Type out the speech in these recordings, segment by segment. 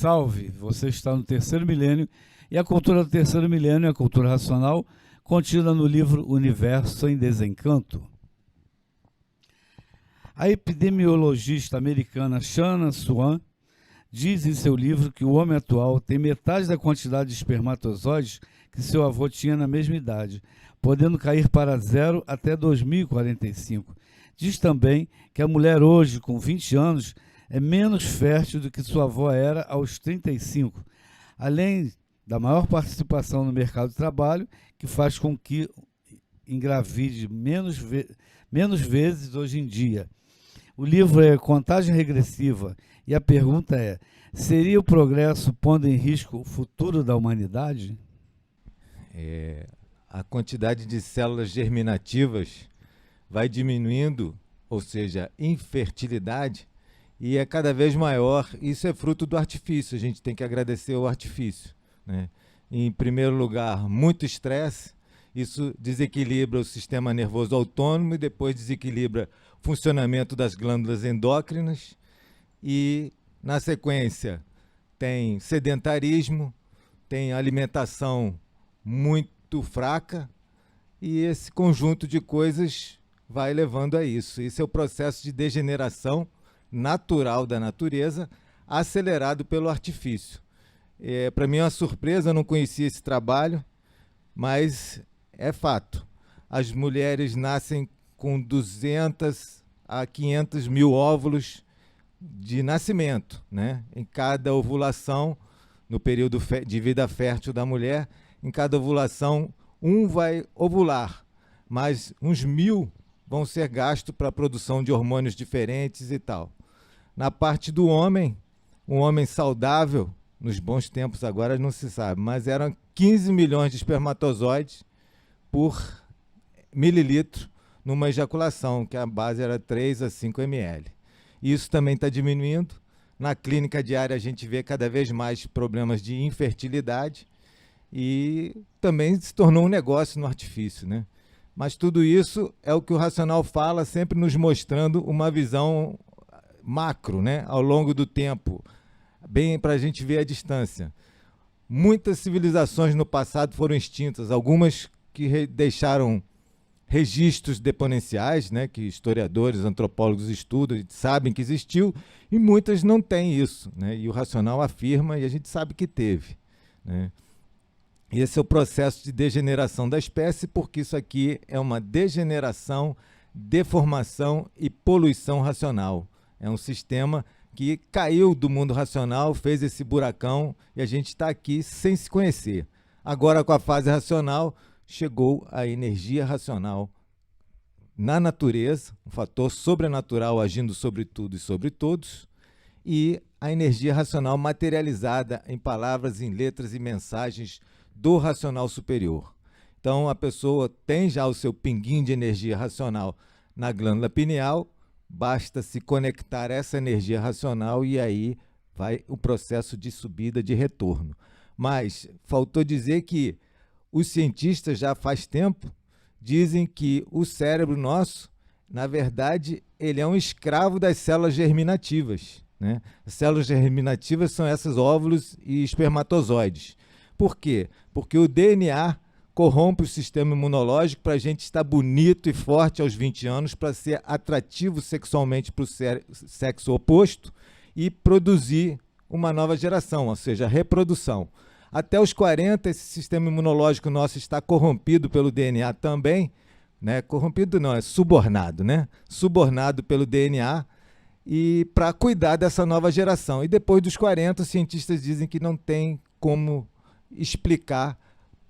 Salve! Você está no terceiro milênio e a cultura do terceiro milênio é a cultura racional contida no livro Universo em Desencanto. A epidemiologista americana Shannon Swan diz em seu livro que o homem atual tem metade da quantidade de espermatozoides que seu avô tinha na mesma idade, podendo cair para zero até 2045. Diz também que a mulher hoje, com 20 anos, é menos fértil do que sua avó era aos 35, além da maior participação no mercado de trabalho, que faz com que engravide menos vezes hoje em dia. O livro é Contagem Regressiva e a pergunta é: seria o progresso pondo em risco o futuro da humanidade? A quantidade de células germinativas vai diminuindo, ou seja, infertilidade, e é cada vez maior. Isso é fruto do artifício, a gente tem que agradecer ao artifício, né? Em primeiro lugar, muito estresse, isso desequilibra o sistema nervoso autônomo e depois desequilibra o funcionamento das glândulas endócrinas e, na sequência, tem sedentarismo, tem alimentação muito fraca e esse conjunto de coisas vai levando a isso. Esse é o processo de degeneração natural da natureza, acelerado pelo artifício. Para mim é uma surpresa, eu não conhecia esse trabalho, mas é fato. As mulheres nascem com 200 a 500 mil óvulos de nascimento, né? Em cada ovulação, no período de vida fértil da mulher, em cada ovulação, um vai ovular, mas uns 1000 vão ser gastos para a produção de hormônios diferentes e tal. Na parte do homem, um homem saudável, nos bons tempos agora não se sabe, mas eram 15 milhões de espermatozoides por mililitro numa ejaculação, que a base era 3 a 5 ml. Isso também está diminuindo. Na clínica diária a gente vê cada vez mais problemas de infertilidade e também se tornou um negócio no artifício, né? Mas tudo isso é o que o racional fala, sempre nos mostrando uma visão macro, né? Ao longo do tempo, bem para a gente ver a distância. Muitas civilizações no passado foram extintas, algumas que deixaram registros deponenciais, né, que historiadores, antropólogos estudam e sabem que existiu, e muitas não têm isso, né, e o racional afirma, e a gente sabe que teve, né. Esse é o processo de degeneração da espécie, porque isso aqui é uma degeneração, deformação e poluição racional. É um sistema que caiu do mundo racional, fez esse buracão, e a gente está aqui sem se conhecer. Agora, com a fase racional, chegou a energia racional na natureza, um fator sobrenatural agindo sobre tudo e sobre todos, e a energia racional materializada em palavras, em letras e mensagens do racional superior. Então, a pessoa tem já o seu pinguinho de energia racional na glândula pineal, basta se conectar a essa energia racional e aí vai o processo de subida, de retorno. Mas faltou dizer que os cientistas já faz tempo dizem que o cérebro nosso, na verdade, ele é um escravo das células germinativas, né? As células germinativas são esses óvulos e espermatozoides. Por quê? Porque o DNA corrompe o sistema imunológico para a gente estar bonito e forte aos 20 anos, para ser atrativo sexualmente para o sexo oposto e produzir uma nova geração, ou seja, reprodução. Até os 40, esse sistema imunológico nosso está corrompido pelo DNA também, né? Corrompido não, é subornado, né? Subornado pelo DNA e para cuidar dessa nova geração. E depois dos 40, os cientistas dizem que não tem como explicar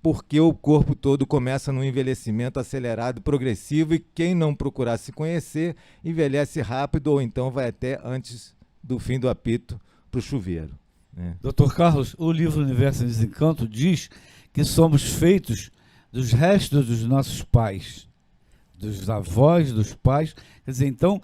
porque o corpo todo começa num envelhecimento acelerado, progressivo, e quem não procurar se conhecer, envelhece rápido ou então vai até antes do fim do apito para o chuveiro. Dr. Carlos, o livro Universo em Desencanto diz que somos feitos dos restos dos nossos pais, dos avós, dos pais. Quer dizer, então,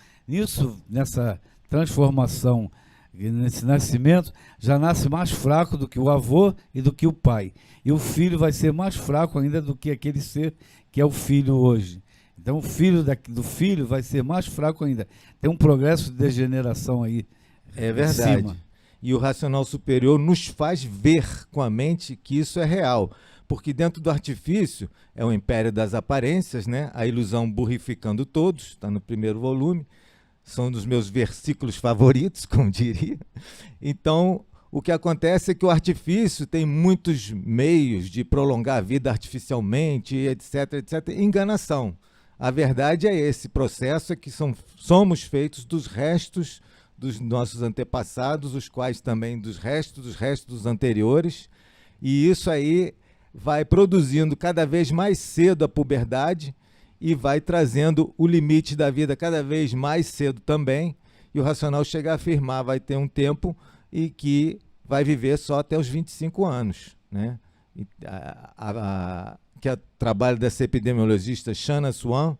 nessa transformação, nesse nascimento, já nasce mais fraco do que o avô e do que o pai. E o filho vai ser mais fraco ainda do que aquele ser que é o filho hoje. Então, o filho do filho vai ser mais fraco ainda. Tem um progresso de degeneração aí. É verdade. Cima. E o racional superior nos faz ver com a mente que isso é real. Porque dentro do artifício é o império das aparências, né? A ilusão burrificando todos, está no primeiro volume. São dos meus versículos favoritos, como diria. Então, o que acontece é que o artifício tem muitos meios de prolongar a vida artificialmente, etc, etc. Enganação. A verdade é esse processo, é que somos feitos dos restos dos nossos antepassados, os quais também dos restos dos anteriores, e isso aí vai produzindo cada vez mais cedo a puberdade e vai trazendo o limite da vida cada vez mais cedo também, e o racional chega a afirmar, vai ter um tempo e que vai viver só até os 25 anos. Né? Que é o trabalho dessa epidemiologista Shanna Swan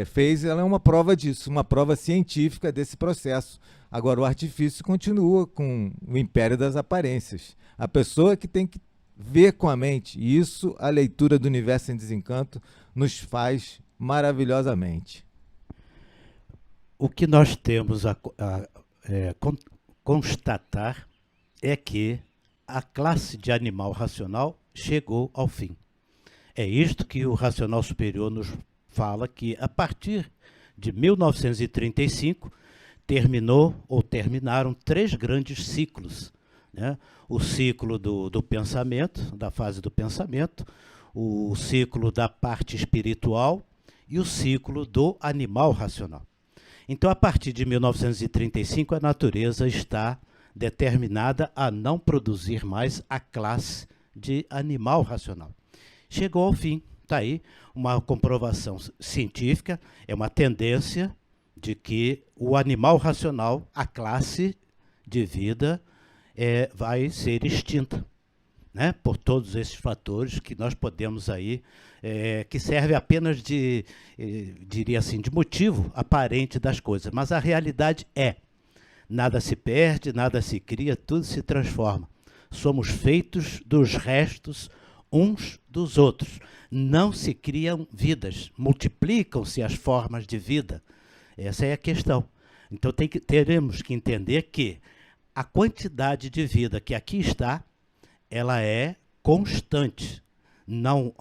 fez, ela é uma prova disso, uma prova científica desse processo. Agora, o artifício continua com o império das aparências. A pessoa que tem que ver com a mente, e isso a leitura do Universo em Desencanto nos faz maravilhosamente. O que nós temos a constatar é que a classe de animal racional chegou ao fim. É isto que o racional superior nos fala, que a partir de 1935 terminaram 3 grandes ciclos, né? O ciclo do pensamento, da fase do pensamento, o ciclo da parte espiritual e o ciclo do animal racional. Então, a partir de 1935, a natureza está determinada a não produzir mais a classe de animal racional. Chegou ao fim, está aí uma comprovação científica, é uma tendência de que o animal racional, a classe de vida, vai ser extinta, né? Por todos esses fatores que nós podemos aí, que serve apenas diria assim, de motivo aparente das coisas. Mas a realidade nada se perde, nada se cria, tudo se transforma. Somos feitos dos restos uns dos outros. Não se criam vidas, multiplicam-se as formas de vida. Essa é a questão. Então teremos que entender que a quantidade de vida que aqui está, ela é constante, não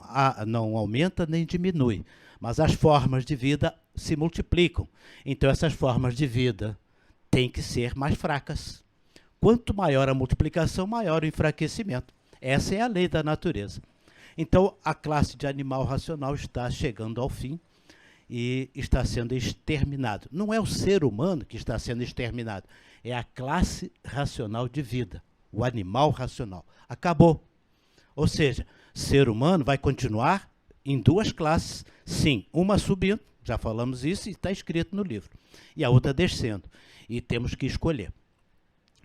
aumenta nem diminui, mas as formas de vida se multiplicam. Então essas formas de vida têm que ser mais fracas. Quanto maior a multiplicação, maior o enfraquecimento. Essa é a lei da natureza. Então a classe de animal racional está chegando ao fim e está sendo exterminado. Não é o ser humano que está sendo exterminado, é a classe racional de vida, o animal racional. Acabou. Ou seja, ser humano vai continuar em 2 classes, sim, uma subindo, já falamos isso e está escrito no livro, e a outra descendo, e temos que escolher.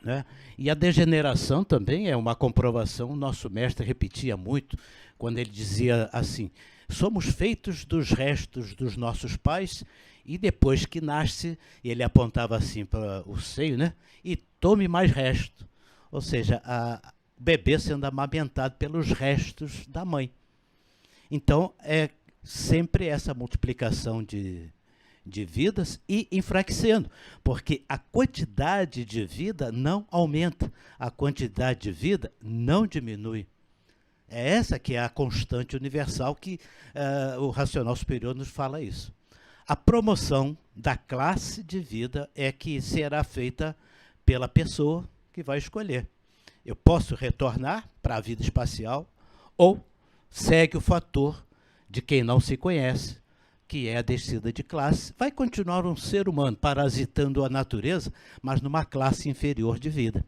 Né? E a degeneração também é uma comprovação, nosso mestre repetia muito, quando ele dizia assim, somos feitos dos restos dos nossos pais, e depois que nasce, ele apontava assim para o seio, né? E tome mais resto. Ou seja, o bebê sendo amamentado pelos restos da mãe. Então, é sempre essa multiplicação de vidas e enfraquecendo, porque a quantidade de vida não aumenta, a quantidade de vida não diminui. É essa que é a constante universal que o racional superior nos fala isso. A promoção da classe de vida é que será feita pela pessoa que vai escolher. Eu posso retornar para a vida espacial ou segue o fator de quem não se conhece, que é a descida de classe. Vai continuar um ser humano parasitando a natureza, mas numa classe inferior de vida.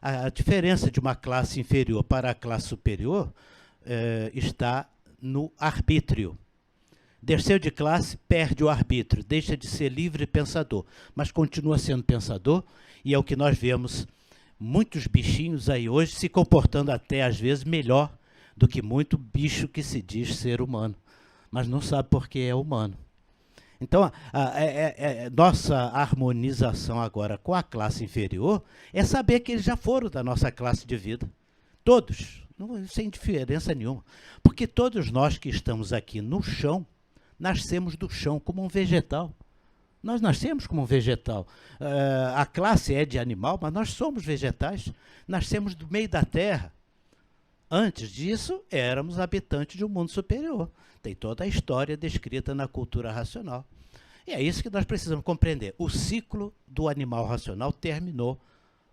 A diferença de uma classe inferior para a classe superior está no arbítrio. Desceu de classe, perde o arbítrio, deixa de ser livre pensador, mas continua sendo pensador, e é o que nós vemos muitos bichinhos aí hoje se comportando até às vezes melhor do que muito bicho que se diz ser humano, mas não sabe porque é humano. Então, nossa harmonização agora com a classe inferior é saber que eles já foram da nossa classe de vida. Todos, sem diferença nenhuma. Porque todos nós que estamos aqui no chão, nascemos do chão como um vegetal. Nós nascemos como vegetal. A classe é de animal, mas nós somos vegetais. Nascemos do meio da terra. Antes disso, éramos habitantes de um mundo superior. Tem toda a história descrita na cultura racional. E é isso que nós precisamos compreender. O ciclo do animal racional terminou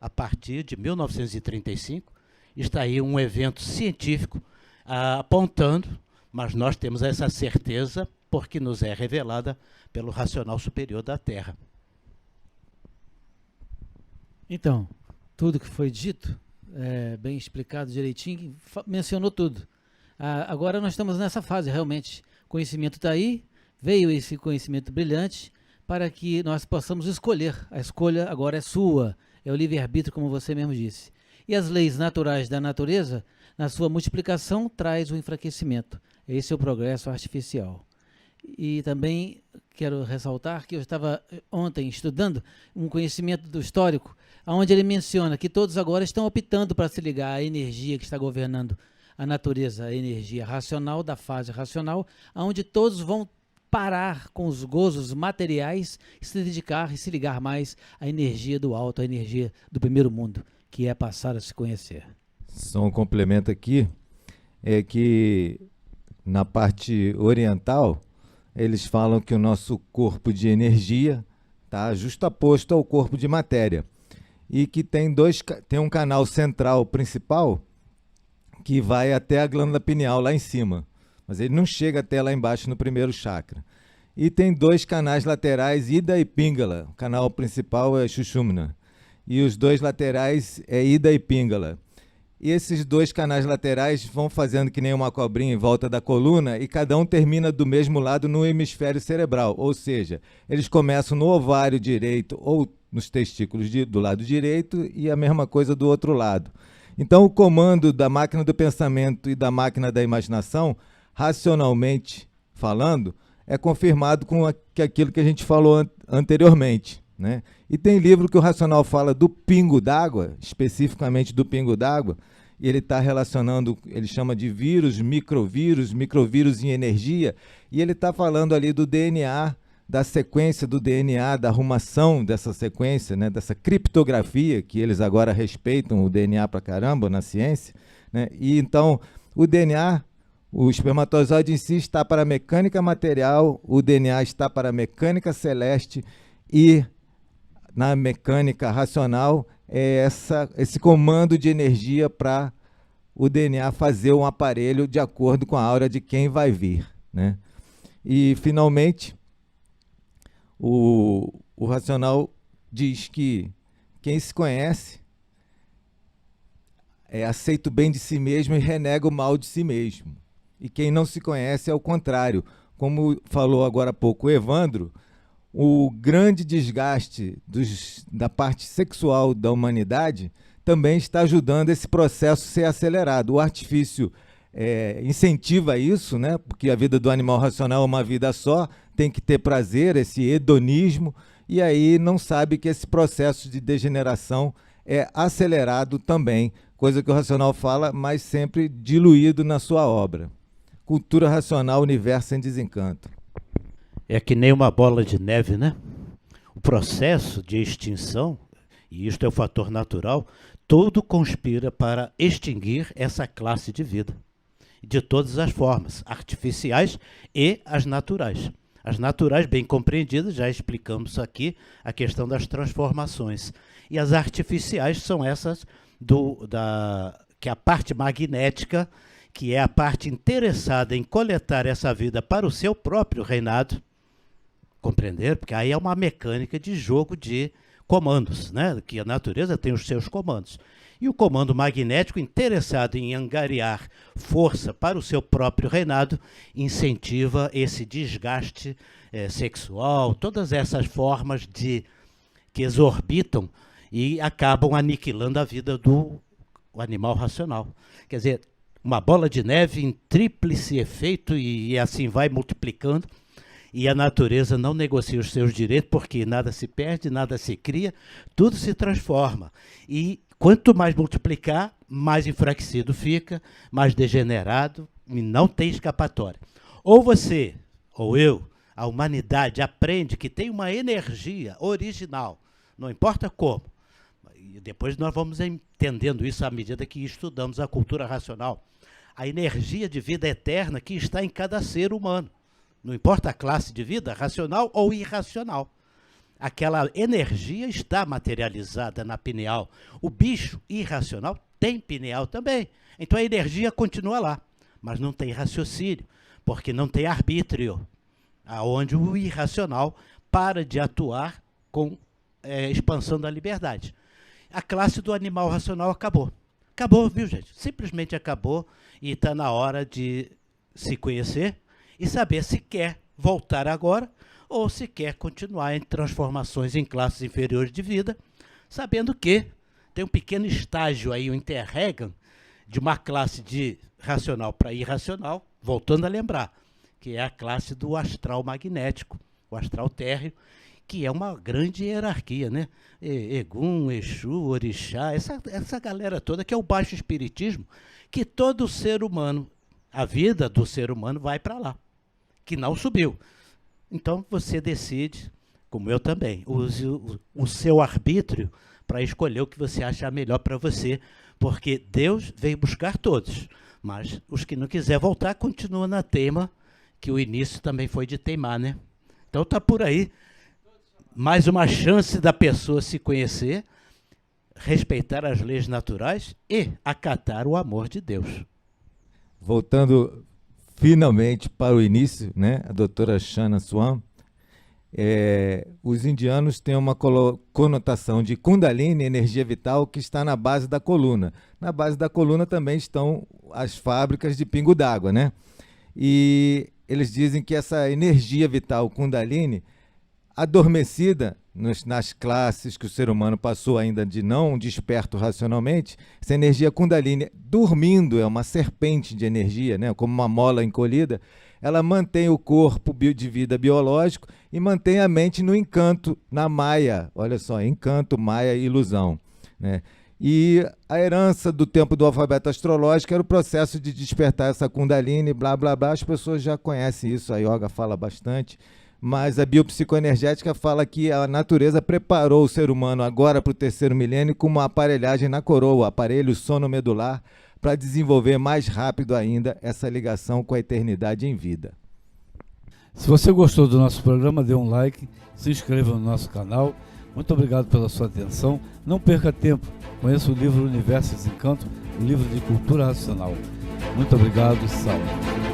a partir de 1935. Está aí um evento científico apontando, mas nós temos essa certeza porque nos é revelada pelo racional superior da Terra. Então, tudo que foi dito, bem explicado direitinho, mencionou tudo. Agora nós estamos nessa fase, realmente. O conhecimento está aí, veio esse conhecimento brilhante para que nós possamos escolher. A escolha agora é sua, é o livre-arbítrio, como você mesmo disse. E as leis naturais da natureza, na sua multiplicação, traz o enfraquecimento. Esse é o progresso artificial. E também quero ressaltar que eu estava ontem estudando um conhecimento do histórico, onde ele menciona que todos agora estão optando para se ligar à energia que está governando a natureza, a energia racional, da fase racional, onde todos vão parar com os gozos materiais e se dedicar e se ligar mais à energia do alto, à energia do primeiro mundo, que é passar a se conhecer. Só um complemento aqui, é que na parte oriental, eles falam que o nosso corpo de energia está justaposto ao corpo de matéria. E que tem um canal central principal que vai até a glândula pineal lá em cima. Mas ele não chega até lá embaixo no primeiro chakra. E tem 2 canais laterais, Ida e Pingala. O canal principal é Sushumna. E os 2 laterais é Ida e Pingala. E esses 2 canais laterais vão fazendo que nem uma cobrinha em volta da coluna e cada um termina do mesmo lado no hemisfério cerebral. Ou seja, eles começam no ovário direito ou nos testículos do lado direito e a mesma coisa do outro lado. Então, o comando da máquina do pensamento e da máquina da imaginação, racionalmente falando, é confirmado com aquilo que a gente falou anteriormente, né? E tem livro que o racional fala do pingo d'água, especificamente do pingo d'água, e ele está relacionando, ele chama de vírus, microvírus em energia, e ele está falando ali do DNA, da sequência do DNA, da arrumação dessa sequência, né, dessa criptografia, que eles agora respeitam o DNA pra caramba na ciência, né? E então o DNA, o espermatozoide em si está para a mecânica material, o DNA está para a mecânica celeste e na mecânica racional é esse comando de energia para o DNA fazer um aparelho de acordo com a aura de quem vai vir, né? E finalmente o racional diz que quem se conhece aceita o bem de si mesmo e renega o mal de si mesmo. E quem não se conhece é o contrário. Como falou agora há pouco o Evandro, o grande desgaste da parte sexual da humanidade também está ajudando esse processo a ser acelerado. O artifício incentiva isso, né? Porque a vida do animal racional é uma vida só, tem que ter prazer, esse hedonismo, e aí não sabe que esse processo de degeneração é acelerado também, coisa que o racional fala, mas sempre diluído na sua obra. Cultura racional, universo em desencanto. É que nem uma bola de neve, né? O processo de extinção, e isto é o fator natural, tudo conspira para extinguir essa classe de vida, de todas as formas, artificiais e as naturais. As naturais, bem compreendidas, já explicamos aqui a questão das transformações. E as artificiais são essas que é a parte magnética, que é a parte interessada em coletar essa vida para o seu próprio reinado. Compreender? Porque aí é uma mecânica de jogo de comandos, né? Que a natureza tem os seus comandos. E o comando magnético, interessado em angariar força para o seu próprio reinado, incentiva esse desgaste sexual, todas essas formas que exorbitam e acabam aniquilando a vida do animal racional. Quer dizer, uma bola de neve em tríplice efeito e assim vai multiplicando. E a natureza não negocia os seus direitos, porque nada se perde, nada se cria, tudo se transforma. E quanto mais multiplicar, mais enfraquecido fica, mais degenerado, e não tem escapatória. Ou você, ou eu, a humanidade aprende que tem uma energia original, não importa como. E depois nós vamos entendendo isso à medida que estudamos a cultura racional. A energia de vida eterna que está em cada ser humano. Não importa a classe de vida, racional ou irracional. Aquela energia está materializada na pineal. O bicho irracional tem pineal também. Então a energia continua lá, mas não tem raciocínio, porque não tem arbítrio, aonde o irracional para de atuar com expansão da liberdade. A classe do animal racional acabou. Acabou, viu, gente? Simplesmente acabou, e está na hora de se conhecer e saber se quer voltar agora ou se quer continuar em transformações em classes inferiores de vida, sabendo que tem um pequeno estágio aí, o interregam, de uma classe de racional para irracional, voltando a lembrar, que é a classe do astral magnético, o astral térreo, que é uma grande hierarquia, né? Egum, Exu, Orixá, essa galera toda, que é o baixo espiritismo, que todo ser humano, a vida do ser humano vai para lá, que não subiu. Então você decide, como eu também, use o seu arbítrio para escolher o que você acha melhor para você, porque Deus veio buscar todos, mas os que não quiser voltar, continua na teima, que o início também foi de teimar, né? Então está por aí, mais uma chance da pessoa se conhecer, respeitar as leis naturais e acatar o amor de Deus. Voltando finalmente para o início, né? A doutora Shanna Swan, os indianos têm uma conotação de Kundalini, energia vital, que está na base da coluna. Na base da coluna também estão as fábricas de pingo d'água, né? E eles dizem que essa energia vital Kundalini, adormecida nas classes que o ser humano passou ainda de não desperto racionalmente, essa energia Kundalini, dormindo, é uma serpente de energia, né? Como uma mola encolhida, ela mantém o corpo de vida biológico e mantém a mente no encanto, na Maya. Olha só, encanto, Maya e ilusão, né? E a herança do tempo do alfabeto astrológico era o processo de despertar essa Kundalini, blá, blá, blá. As pessoas já conhecem isso, a yoga fala bastante, mas a biopsicoenergética fala que a natureza preparou o ser humano agora para o 3º milênio com uma aparelhagem na coroa, o aparelho sonomedular, para desenvolver mais rápido ainda essa ligação com a eternidade em vida. Se você gostou do nosso programa, dê um like, se inscreva no nosso canal. Muito obrigado pela sua atenção. Não perca tempo. Conheça o livro Universo e Desencanto, um livro de cultura racional. Muito obrigado e salve.